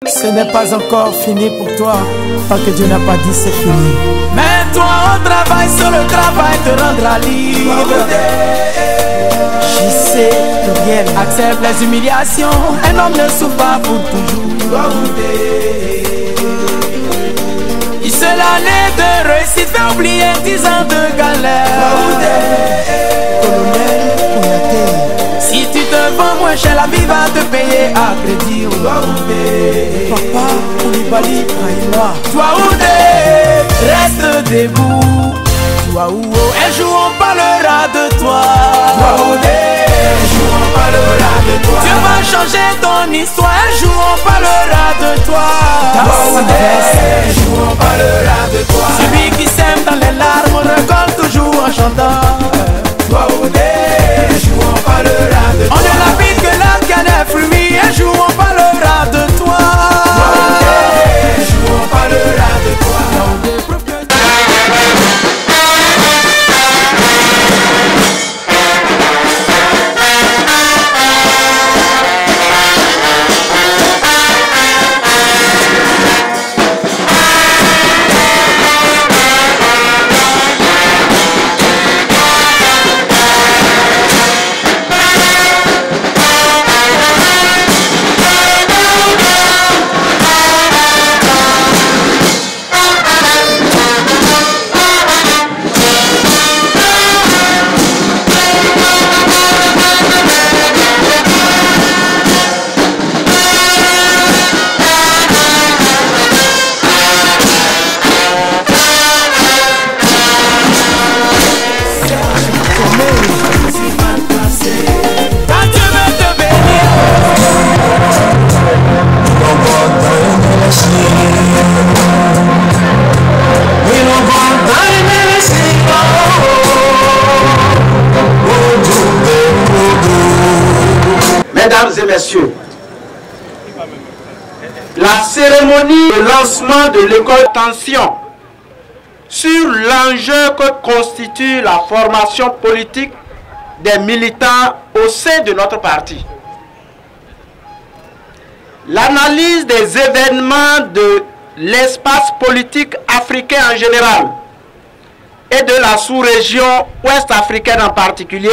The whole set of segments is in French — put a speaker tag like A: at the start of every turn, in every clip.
A: Ce n'est pas encore fini pour toi, tant que Dieu n'a pas dit c'est fini. Mets-toi au travail, sur le travail te rendra libre. Je sais que rien accepte les humiliations, un homme ne souffre pas pour toujours. Il se l'année de réussite fait oublier 10 ans de galère. Colonel Kouyaté, si tu te vends moins cher, la vie va te payer à crédit. Papa Koulibaly Aïma, toi Oudé, reste debout. Toi où un jour on parlera de toi. Toi Oudé, un jour on parlera de toi. Tu vas changer ton histoire, un jour on parlera de toi. Toi Oudé, un jour on parlera de toi. Celui qui sème dans les larmes récolte toujours en chantant. Toi Oudé, un jour on parlera de toi. On ne l'habite que là qu'il y a des fruits, un jour on parlera de toi. Toi Oudé, un jour on parlera de toi.
B: Mesdames et messieurs, la cérémonie de lancement de l'école Tension sur l'enjeu que constitue la formation politique des militants au sein de notre parti. L'analyse des événements de l'espace politique africain en général et de la sous-région ouest-africaine en particulier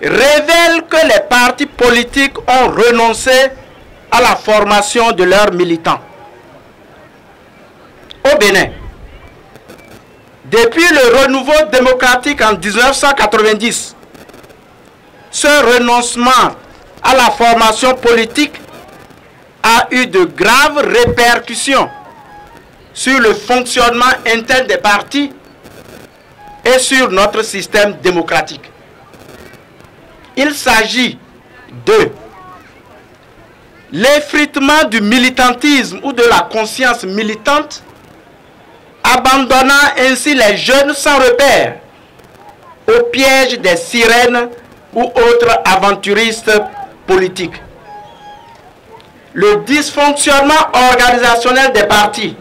B: révèle que les partis politiques ont renoncé à la formation de leurs militants. Au Bénin, depuis le renouveau démocratique en 1990, ce renoncement à la formation politique a eu de graves répercussions sur le fonctionnement interne des partis et sur notre système démocratique. Il s'agit de l'effritement du militantisme ou de la conscience militante, abandonnant ainsi les jeunes sans repère au piège des sirènes ou autres aventuristes politiques. Le dysfonctionnement organisationnel des partis,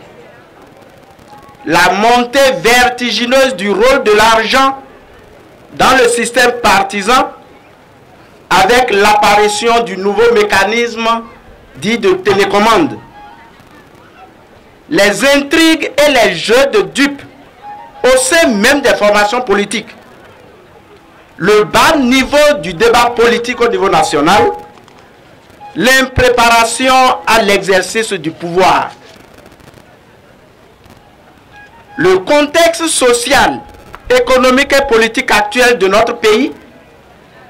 B: la montée vertigineuse du rôle de l'argent dans le système partisan, avec l'apparition du nouveau mécanisme dit de télécommande, les intrigues et les jeux de dupes au sein même des formations politiques, le bas niveau du débat politique au niveau national, l'impréparation à l'exercice du pouvoir. Le contexte social, économique et politique actuel de notre pays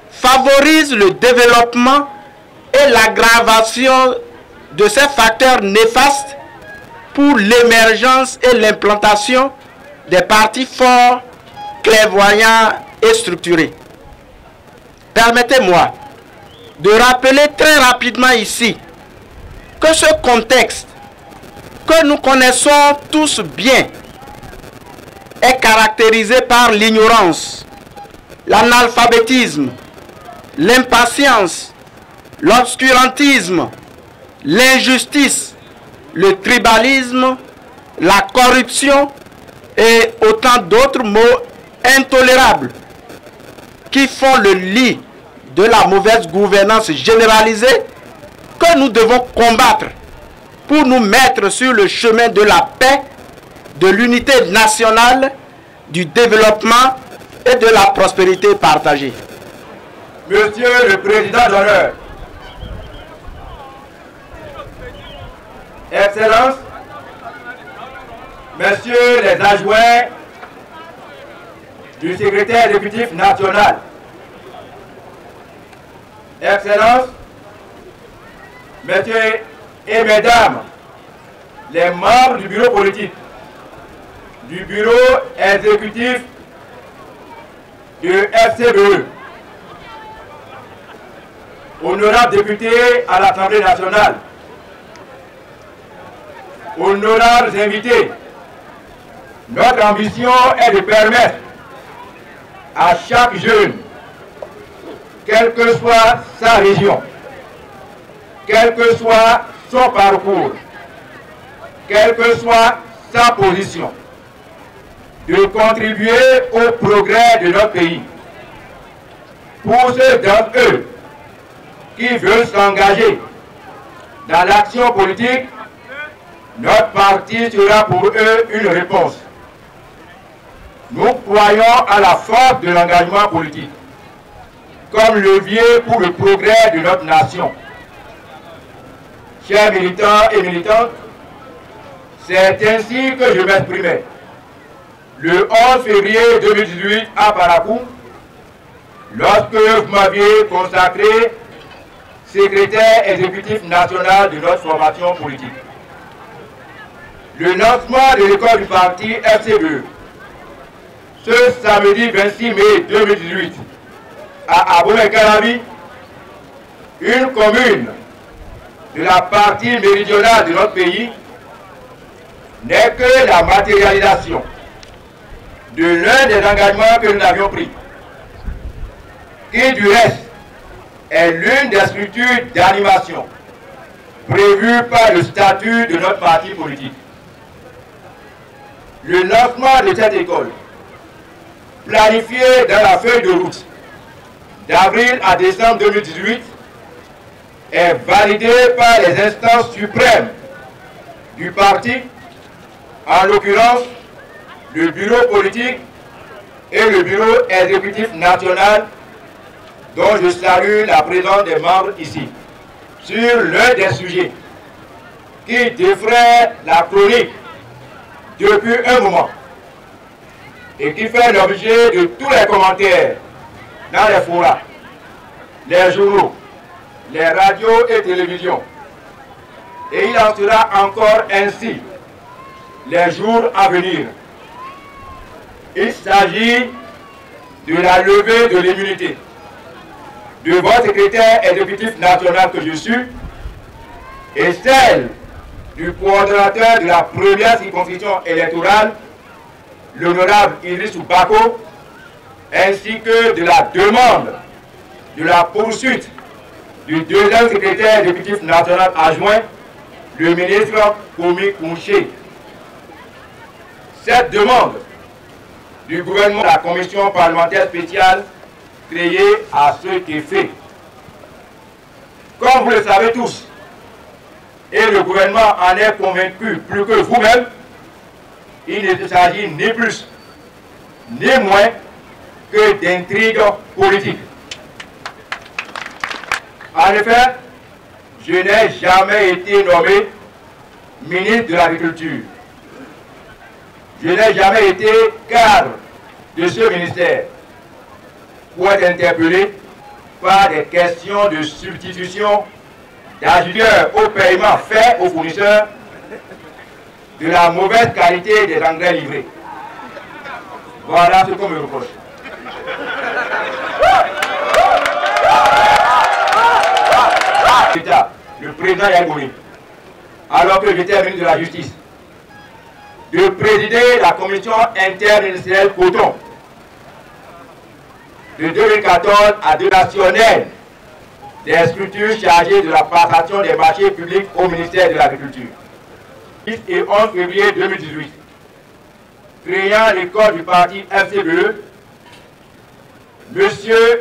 B: favorise le développement et l'aggravation de ces facteurs néfastes pour l'émergence et l'implantation des partis forts, clairvoyants et structurés. Permettez-moi de rappeler très rapidement ici que ce contexte que nous connaissons tous bien est caractérisé par l'ignorance, l'analphabétisme, l'impatience, l'obscurantisme, l'injustice, le tribalisme, la corruption et autant d'autres mots intolérables qui font le lit de la mauvaise gouvernance généralisée que nous devons combattre pour nous mettre sur le chemin de la paix, de l'unité nationale, du développement et de la prospérité partagée.
C: Monsieur le Président d'honneur, Excellences, Messieurs les adjoints du secrétaire exécutif national, Excellences, Messieurs et Mesdames, les membres du bureau politique, du bureau exécutif du FCBE, honorables députés à l'Assemblée nationale, honorables invités, notre ambition est de permettre à chaque jeune, quelle que soit sa région, quel que soit son parcours, quelle que soit sa position, de contribuer au progrès de notre pays. Pour ceux d'entre eux qui veulent s'engager dans l'action politique, notre parti sera pour eux une réponse. Nous croyons à la force de l'engagement politique comme levier pour le progrès de notre nation. Chers militants et militantes, c'est ainsi que je m'exprimais le 11 février 2018 à Parakou, lorsque vous m'aviez consacré secrétaire exécutif national de notre formation politique. Le lancement de l'école du parti FCBE, ce samedi 26 mai 2018, à Abomey-Calavi, une commune de la partie méridionale de notre pays, n'est que la matérialisation de l'un des engagements que nous avions pris, qui du reste est l'une des structures d'animation prévues par le statut de notre parti politique. Le lancement de cette école, planifié dans la feuille de route d'avril à décembre 2018, est validé par les instances suprêmes du parti, en l'occurrence le bureau politique et le bureau exécutif national, dont je salue la présence des membres ici, sur l'un des sujets qui défraie la chronique depuis un moment et qui fait l'objet de tous les commentaires dans les forums, les journaux, les radios et télévisions. Et il en sera encore ainsi les jours à venir. Il s'agit de la levée de l'immunité de votre secrétaire exécutif national que je suis et celle du coordonnateur de la première circonscription électorale, l'honorable Idrissou Bako, ainsi que de la demande de la poursuite du deuxième secrétaire exécutif national adjoint, le ministre Komi Kouché. Cette demande du gouvernement de la commission parlementaire spéciale créée à cet effet. Comme vous le savez tous, et le gouvernement en est convaincu plus que vous-même, il ne s'agit ni plus ni moins que d'intrigues politiques. En effet, je n'ai jamais été nommé ministre de l'Agriculture. Je n'ai jamais été cadre de ce ministère pour être interpellé par des questions de substitution d'ajouteur au paiement fait aux fournisseurs de la mauvaise qualité des engrais livrés. Voilà ce qu'on me reproche. Le président Yagouni, alors que j'étais ministre de la Justice, de présider la commission interministérielle coton de 2014 à 2014 des structures chargées de la passation des marchés publics au ministère de l'Agriculture. 10 et 11 février 2018, créant l'école du parti FCBE, M.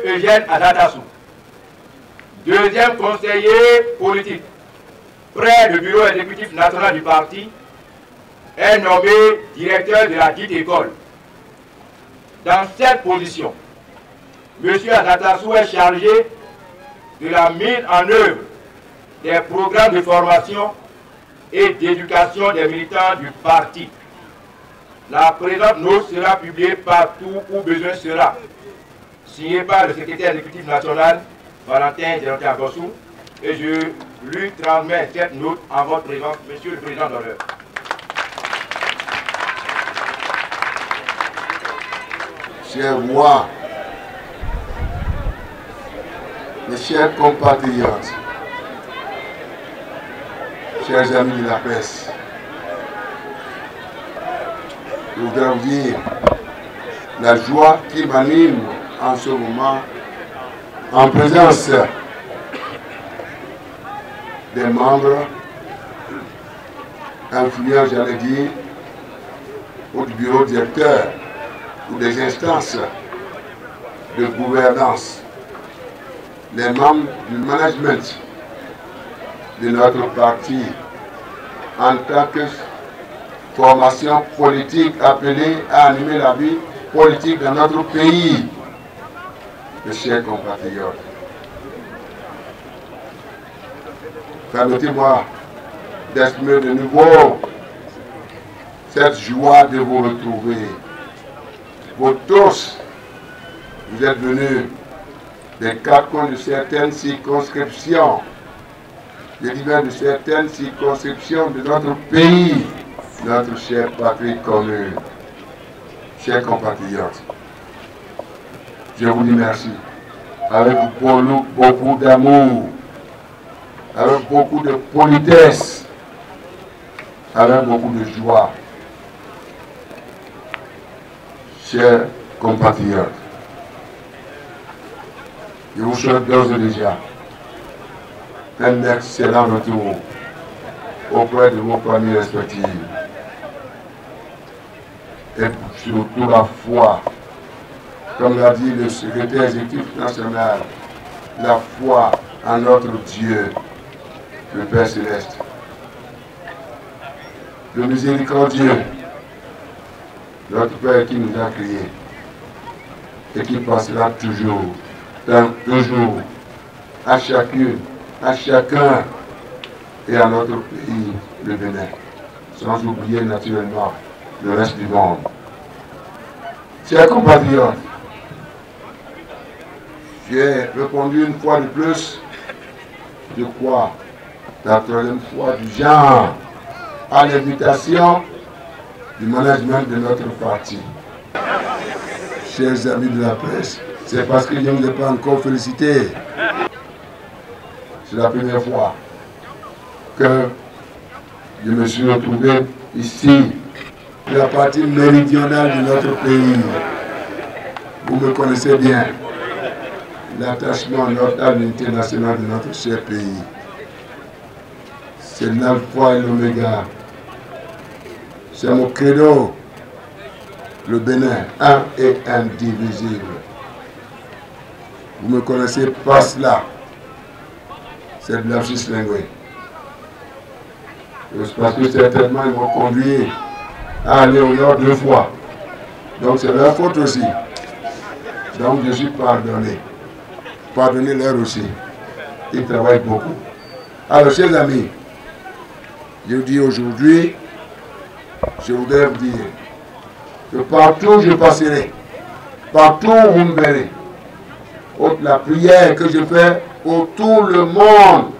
C: Eugène Adatassou, deuxième conseiller politique près du bureau exécutif national du parti, est nommé directeur de la dite école. Dans cette position, M. Anatassou est chargé de la mise en œuvre des programmes de formation et d'éducation des militants du parti. La présente note sera publiée partout où besoin sera, signée par le secrétaire exécutif national, Valentin Djeronté-Agossou, et je lui transmets cette note en votre présence, Monsieur le Président d'honneur.
D: Chers voix, mes chers compatriotes, chers amis de la presse, je voudrais vous dire la joie qui m'anime en ce moment en présence des membres influents, j'allais dire, ou du bureau directeur ou des instances de gouvernance, les membres du management de notre parti en tant que formation politique appelée à animer la vie politique dans notre pays. Mes chers compatriotes, permettez-moi d'exprimer de nouveau cette joie de vous retrouver. Vous tous, vous êtes venus des quatre coins de certaines circonscriptions, je dis bien de certaines circonscriptions de notre pays, notre chère patrie commune. Chers compatriotes, je vous dis merci, avec beaucoup d'amour, avec beaucoup de politesse, avec beaucoup de joie. Chers compatriotes, je vous souhaite d'ores et déjà un excellent retour auprès de vos familles respectives. Et surtout la foi, comme l'a dit le secrétaire exécutif national, la foi en notre Dieu, le Père Céleste, le miséricordieux, notre Père qui nous a créés et qui passera toujours à chacune, à chacun et à notre pays, le Bénin, sans oublier naturellement le reste du monde. Chers compatriotes, j'ai répondu une fois de plus, je crois, la troisième fois du genre, à l'invitation du management de notre parti. Chers amis de la presse, c'est parce que je ne vous ai pas encore félicité. C'est la première fois que je me suis retrouvé ici, de la partie méridionale de notre pays. Vous me connaissez bien, l'attachement à l'unité nationale de notre cher pays. C'est l'alpha et l'oméga. C'est mon credo. Le Bénin, un et indivisible. Vous ne me connaissez pas cela. C'est de l'abscisse linguée. Parce que certainement ils m'ont conduit à aller au nord 2 fois. Donc c'est leur faute aussi. Donc je suis pardonné. Pardonnez-leur aussi. Ils travaillent beaucoup. Alors chers amis, je vous dis aujourd'hui, je voudrais vous dire que partout où je passerai, partout où vous me verrez, la prière que je fais pour tout le monde,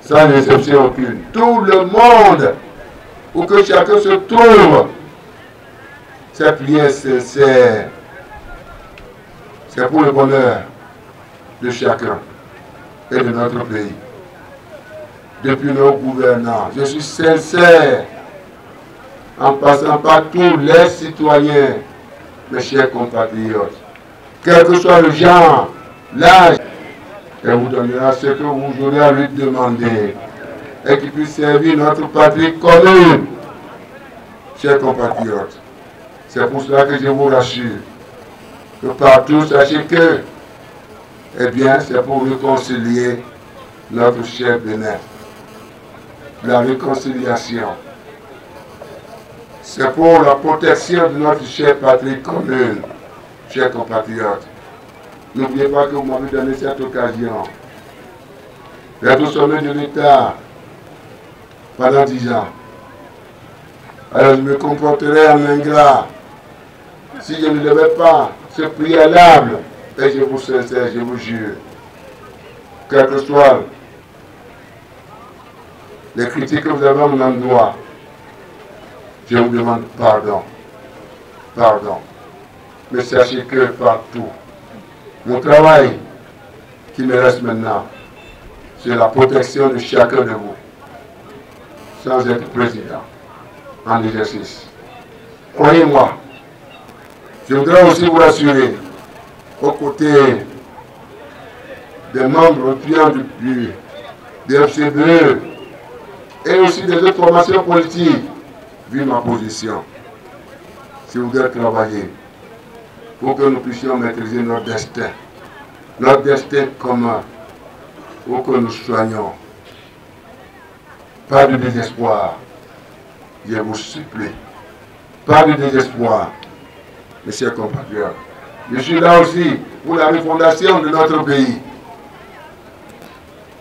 D: sans exception aucune, tout le monde, pour que chacun se trouve, cette prière sincère, c'est pour le bonheur de chacun et de notre pays. Depuis nos gouvernants, je suis sincère, en passant par tous les citoyens, mes chers compatriotes, quel que soit le genre, l'âge, et vous donnera ce que vous aurez à lui demander, et qui puisse servir notre patrie commune. Chers compatriotes, c'est pour cela que je vous rassure, que partout, sachez que, eh bien, c'est pour réconcilier notre cher Bénin. la réconciliation. C'est pour la protection de notre chère patrie commune, chers compatriotes. N'oubliez pas que vous m'avez donné cette occasion d'être au sommet de l'État pendant 10 ans. Alors je me comporterai en ingrat si je ne devais pas ce préalable, et je vous sincère, je vous jure, quel que soit les critiques que vous avez à mon endroit, je vous demande pardon. Pardon. Mais sachez que partout, mon travail qui me reste maintenant, c'est la protection de chacun de vous, sans être président en exercice. Croyez-moi, je voudrais aussi vous rassurer, aux côtés des membres clients du FCBE et aussi des autres formations politiques, vu ma position, je voudrais travailler pour que nous puissions maîtriser notre destin commun, pour que nous soignons. Pas de désespoir, je vous supplie. Pas de désespoir, mes chers compatriotes. Je suis là aussi pour la refondation de notre pays.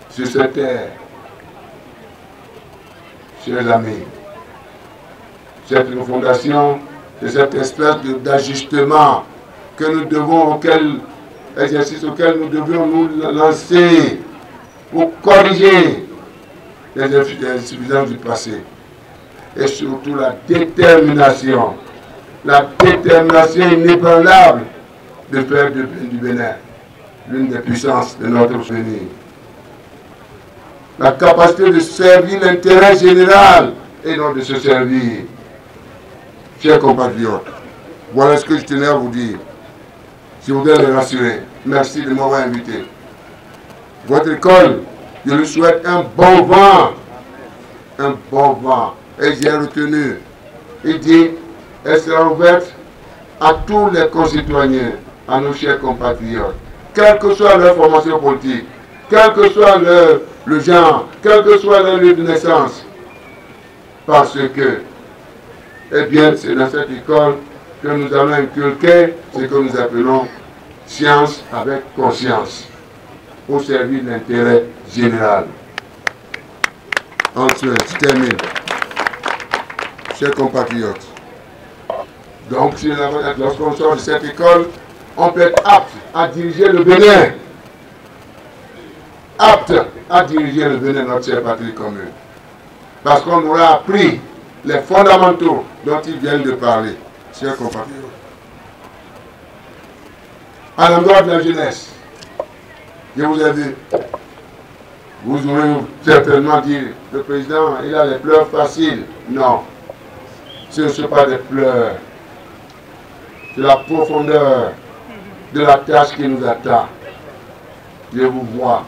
D: Sur cette terre, chers amis, cette refondation, c'est cette espèce d'ajustement que nous devons, exercice auquel nous devions nous lancer pour corriger les insuffisances du passé. Et surtout la détermination inébranlable de faire du Bénin l'une des puissances de notre pays. La capacité de servir l'intérêt général et non de se servir. Chers compatriotes, voilà ce que je tenais à vous dire. Je voudrais les rassurer. Merci de m'avoir invité. Votre école, je lui souhaite un bon vent. Un bon vent. Et j'ai retenu, il dit, elle sera ouverte à tous les concitoyens, à nos chers compatriotes, quelle que soit leur formation politique, quel que soit le genre, quel que soit leur lieu de naissance. Parce que, eh bien, c'est dans cette école que nous allons inculquer ce que nous appelons science avec conscience, au service de l'intérêt général. Ensuite, je termine. Chers compatriotes, donc lorsqu'on sort de cette école, on peut être apte à diriger le Bénin. Apte à diriger le Bénin, notre chère patrie commune. Parce qu'on aura appris les fondamentaux dont ils viennent de parler, chers compatriotes. À l'endroit de la jeunesse, je vous ai dit, vous aurez certainement dit, le président, il a les pleurs faciles. Non, ce ne sont pas des pleurs. C'est la profondeur de la tâche qui nous attend. Je vous vois.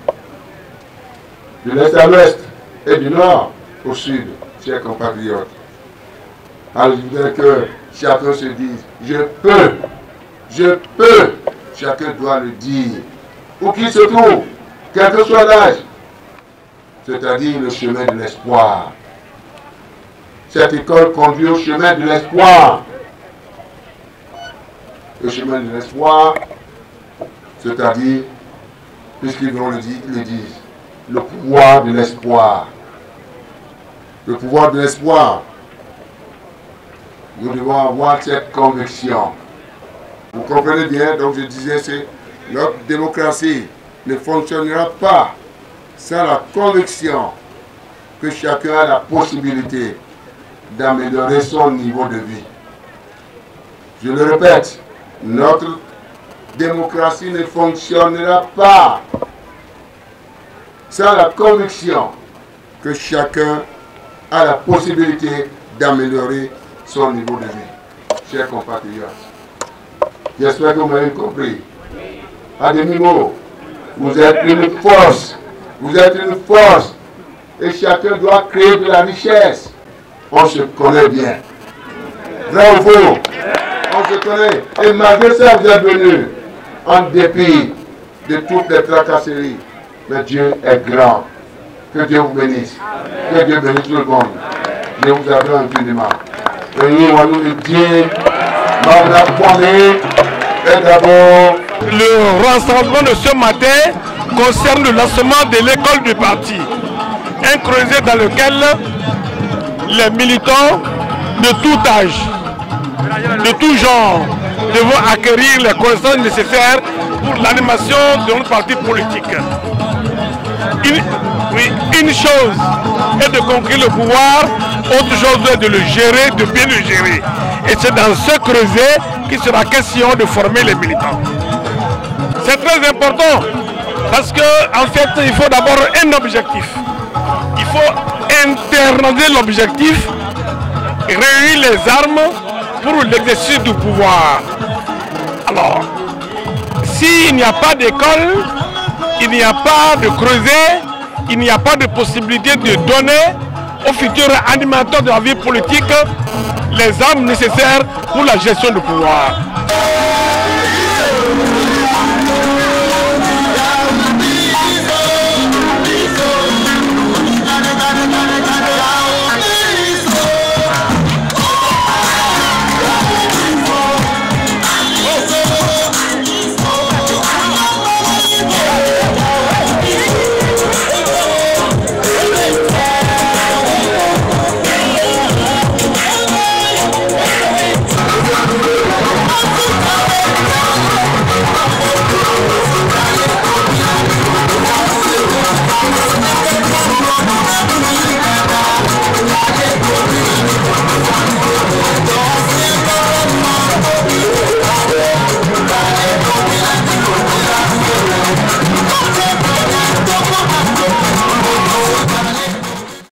D: De l'est à l'ouest et du nord au sud, chers compatriotes. Alors je voudrais que chacun se dise, je peux, chacun doit le dire. Où qu'il se trouve, quel que soit l'âge, c'est-à-dire le chemin de l'espoir. Cette école conduit au chemin de l'espoir. Le chemin de l'espoir, c'est-à-dire, puisqu'ils vont le disent, le pouvoir de l'espoir. Le pouvoir de l'espoir. Nous devons avoir cette conviction. Vous comprenez bien, donc je disais, c'est notre démocratie ne fonctionnera pas sans la conviction que chacun a la possibilité d'améliorer son niveau de vie. Je le répète, notre démocratie ne fonctionnera pas sans la conviction que chacun a la possibilité d'améliorer son niveau de vie. Chers compatriotes, j'espère que vous m'avez compris. À demi-mot, vous êtes une force. Vous êtes une force. Et chacun doit créer de la richesse. On se connaît bien. Vrai ou faux? On se connaît. Et malgré ça, vous êtes venus en dépit de toutes les tracasseries. Mais Dieu est grand. Que Dieu vous bénisse. Que Dieu bénisse tout le monde. Je vous adore infiniment. Veuillez nous dire,
E: le rassemblement de ce matin concerne le lancement de l'école du parti. Un creuset dans lequel les militants de tout âge, de tout genre, devront acquérir les connaissances nécessaires pour l'animation de notre parti politique. Une chose est de conquérir le pouvoir, autre chose est de le gérer, de bien le gérer. Et c'est dans ce creuset qu'il sera question de former les militants. C'est très important parce qu'en fait, il faut d'abord un objectif. Il faut internaliser l'objectif, réunir les armes pour l'exercice du pouvoir. Alors, s'il n'y a pas d'école, il n'y a pas de creuset, il n'y a pas de possibilité de donner aux futurs animateurs de la vie politique les armes nécessaires pour la gestion du pouvoir.